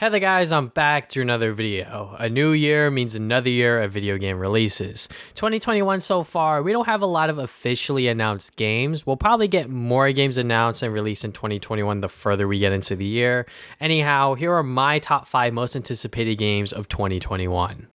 Hey there guys, I'm back to another video. A new year means another year of video game releases. 2021 so far, we don't have a lot of officially announced games. We'll probably get more games announced and released in 2021 the further we get into the year. Anyhow, here are my top 5 most anticipated games of 2021.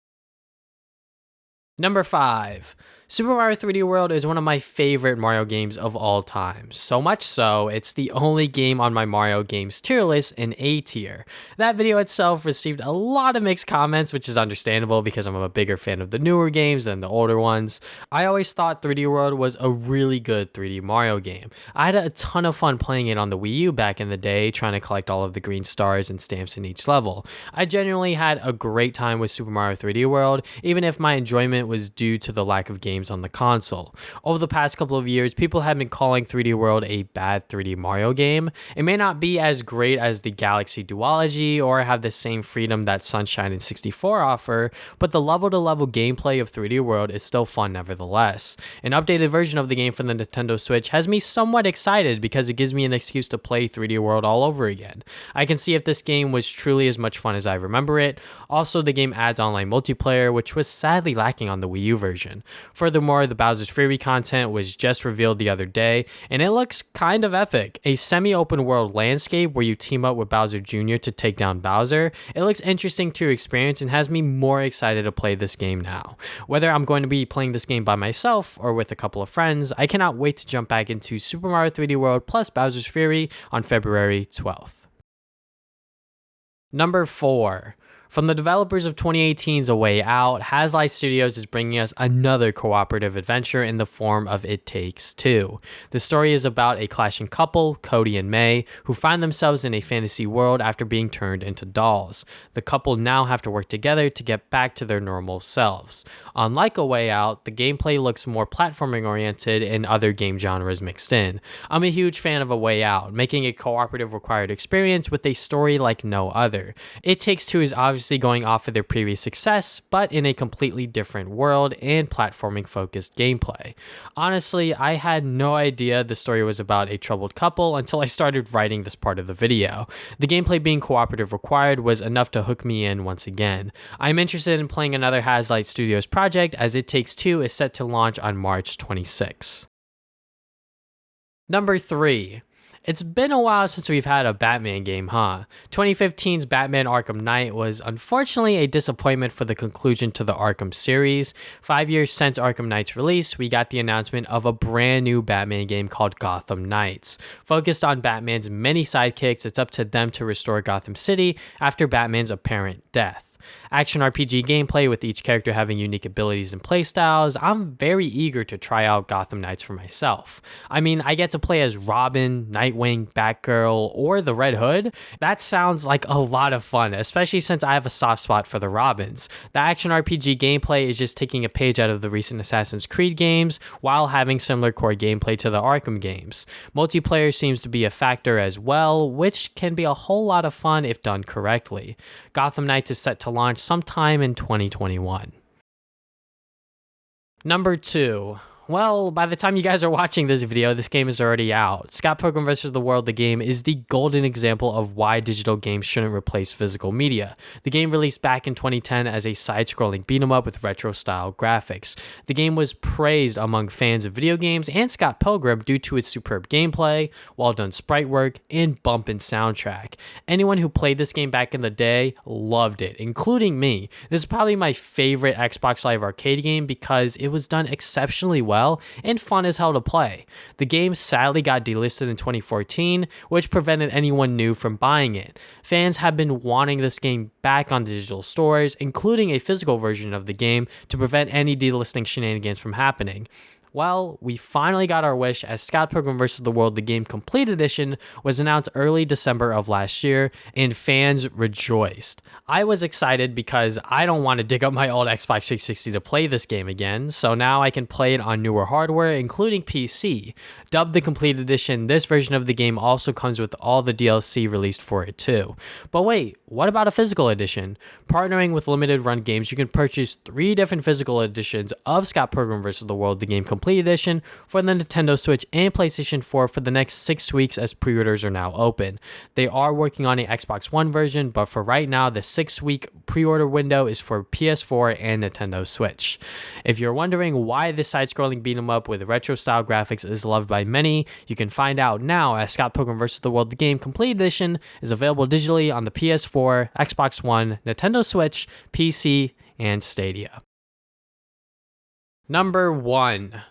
Number 5. Super Mario 3D World is one of my favorite Mario games of all time. So much so, it's the only game on my Mario games tier list in A tier. That video itself received a lot of mixed comments, which is understandable because I'm a bigger fan of the newer games than the older ones. I always thought 3D World was a really good 3D Mario game. I had a ton of fun playing it on the Wii U back in the day, trying to collect all of the green stars and stamps in each level. I genuinely had a great time with Super Mario 3D World, even if my enjoyment was due to the lack of games on the console. Over the past couple of years, people have been calling 3D World a bad 3D Mario game. It may not be as great as the Galaxy duology or have the same freedom that Sunshine and 64 offer, but the level-to-level gameplay of 3D World is still fun nevertheless. An updated version of the game for the Nintendo Switch has me somewhat excited because it gives me an excuse to play 3D World all over again. I can see if this game was truly as much fun as I remember it. Also, the game adds online multiplayer, which was sadly lacking on the Wii U version. Furthermore, the Bowser's Fury content was just revealed the other day, and it looks kind of epic. A semi-open world landscape where you team up with Bowser Jr. to take down Bowser. It looks interesting to experience and has me more excited to play this game now. Whether I'm going to be playing this game by myself or with a couple of friends, I cannot wait to jump back into Super Mario 3D World plus Bowser's Fury on February 12th. Number 4. From the developers of 2018's A Way Out, Hazlight Studios is bringing us another cooperative adventure in the form of It Takes Two. The story is about a clashing couple, Cody and May, who find themselves in a fantasy world after being turned into dolls. The couple now have to work together to get back to their normal selves. Unlike A Way Out, the gameplay looks more platforming oriented and other game genres mixed in. I'm a huge fan of A Way Out, making a cooperative required experience with a story like no other. It Takes Two is obviously going off of their previous success, but in a completely different world and platforming focused gameplay. Honestly, I had no idea the story was about a troubled couple until I started writing this part of the video. The gameplay being cooperative required was enough to hook me in once again. I'm interested in playing another Hazlight Studios project as It Takes Two is set to launch on March 26. Number 3. It's been a while since we've had a Batman game, huh? 2015's Batman Arkham Knight was unfortunately a disappointment for the conclusion to the Arkham series. 5 years since Arkham Knight's release, we got the announcement of a brand new Batman game called Gotham Knights. Focused on Batman's many sidekicks, it's up to them to restore Gotham City after Batman's apparent death. Action RPG gameplay with each character having unique abilities and playstyles. I'm very eager to try out Gotham Knights for myself. I mean, I get to play as Robin, Nightwing, Batgirl, or the Red Hood. That sounds like a lot of fun, especially since I have a soft spot for the Robins. The action RPG gameplay is just taking a page out of the recent Assassin's Creed games while having similar core gameplay to the Arkham games. Multiplayer seems to be a factor as well, which can be a whole lot of fun if done correctly. Gotham Knights is set to launch sometime in 2021. Number 2. Well, by the time you guys are watching this video, this game is already out. Scott Pilgrim vs. the World, the game, is the golden example of why digital games shouldn't replace physical media. The game released back in 2010 as a side-scrolling beat-em-up with retro-style graphics. The game was praised among fans of video games and Scott Pilgrim due to its superb gameplay, well-done sprite work, and bumpin' soundtrack. Anyone who played this game back in the day loved it, including me. This is probably my favorite Xbox Live Arcade game because it was done exceptionally well and fun as hell to play. The game sadly got delisted in 2014, which prevented anyone new from buying it. Fans have been wanting this game back on digital stores, including a physical version of the game, to prevent any delisting shenanigans from happening. Well, we finally got our wish as Scott Pilgrim vs. the World, the game Complete Edition, was announced early December of last year, and fans rejoiced. I was excited because I don't want to dig up my old Xbox 360 to play this game again, so now I can play it on newer hardware, including PC. Dubbed the Complete Edition, this version of the game also comes with all the DLC released for it too. But wait, what about a physical edition? Partnering with limited run games, you can purchase 3 different physical editions of Scott Pilgrim vs. the World, the game Complete Complete Edition for the Nintendo Switch and PlayStation 4 for the next 6 weeks as pre-orders are now open. They are working on an Xbox One version, but for right now, the 6-week pre-order window is for PS4 and Nintendo Switch. If you're wondering why this side-scrolling beat-em-up with retro-style graphics is loved by many, you can find out now as Scott Pilgrim vs. the World: The Game Complete Edition is available digitally on the PS4, Xbox One, Nintendo Switch, PC, and Stadia. Number 1.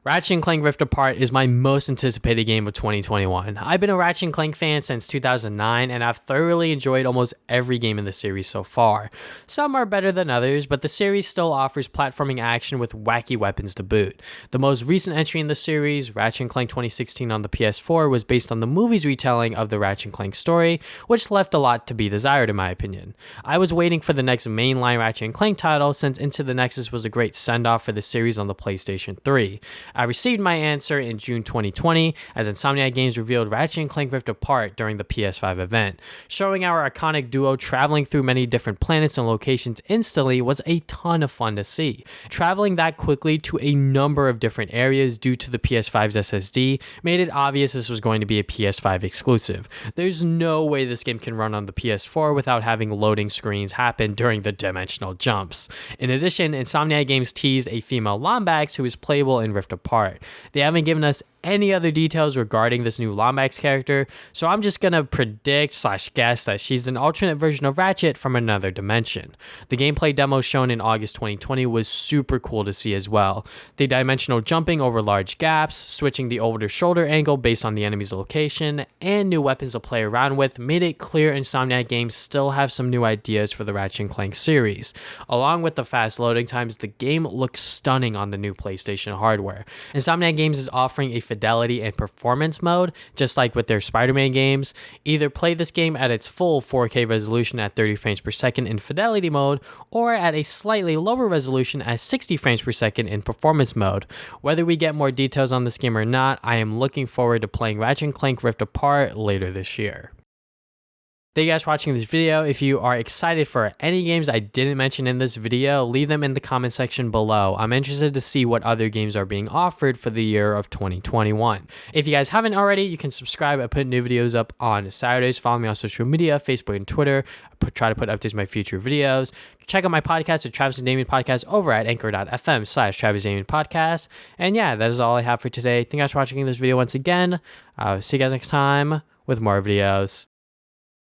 Ratchet & Clank Rift Apart is my most anticipated game of 2021. I've been a Ratchet & Clank fan since 2009, and I've thoroughly enjoyed almost every game in the series so far. Some are better than others, but the series still offers platforming action with wacky weapons to boot. The most recent entry in the series, Ratchet & Clank 2016 on the PS4, was based on the movie's retelling of the Ratchet & Clank story, which left a lot to be desired in my opinion. I was waiting for the next mainline Ratchet & Clank title since Into the Nexus was a great send-off for the series on the PlayStation 3. I received my answer in June 2020 as Insomniac Games revealed Ratchet & Clank Rift Apart during the PS5 event. Showing our iconic duo traveling through many different planets and locations instantly was a ton of fun to see. Traveling that quickly to a number of different areas due to the PS5's SSD made it obvious this was going to be a PS5 exclusive. There's no way this game can run on the PS4 without having loading screens happen during the dimensional jumps. In addition, Insomniac Games teased a female Lombax who is playable in Rift Apart. They haven't given us any other details regarding this new Lombax character, so I'm just gonna predict/guess that she's an alternate version of Ratchet from another dimension. The gameplay demo shown in August 2020 was super cool to see as well. The dimensional jumping over large gaps, switching the over-the-shoulder angle based on the enemy's location, and new weapons to play around with made it clear Insomniac Games still have some new ideas for the Ratchet & Clank series. Along with the fast loading times, the game looks stunning on the new PlayStation hardware. Insomniac Games is offering a fidelity and performance mode, just like with their Spider-Man games. Either play this game at its full 4K resolution at 30 frames per second in fidelity mode, or at a slightly lower resolution at 60 frames per second in performance mode. Whether we get more details on this game or not, I am looking forward to playing Ratchet & Clank Rift Apart later this year. Thank you guys for watching this video. If you are excited for any games I didn't mention in this video, leave them in the comment section below. I'm interested to see what other games are being offered for the year of 2021. If you guys haven't already, you can subscribe. I put new videos up on Saturdays. Follow me on social media, Facebook and Twitter. Try to put updates on my future videos. Check out my podcast, the Travis and Damien Podcast, over at anchor.fm/Travis Damien Podcast. And yeah, that is all I have for today. Thank you guys for watching this video once again. I'll see you guys next time with more videos.